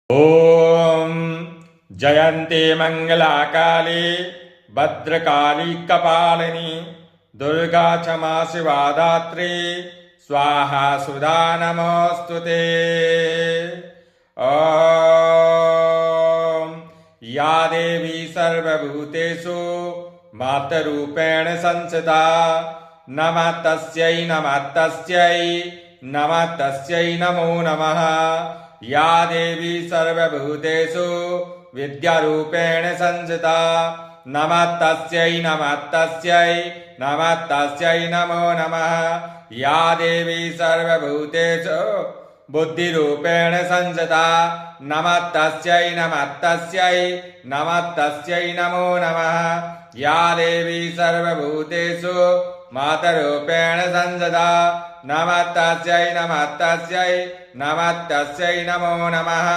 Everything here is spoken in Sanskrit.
ॐ जयन्ती मङ्गलाकाली भद्रकाली कपालिनी दुर्गा क्षमा शिवा धात्री स्वाहा सुधा नमोऽस्तुते। ॐ या देवी सर्वभूतेषु मातरूपेण संस्थिता नमः तस्यै नमो नमः। या देवी सर्वभूतेषु विद्यारूपेण संस्थिता नमः तस्यै नमो नमः। या देवी सर्वभूतेषु बुद्धिरूपेण संस्थिता नमः तस्यै नमो नमः। या देवी सर्वभूतेषु मातरूपेण संस्थिता नमः तस्यै नमो नमः।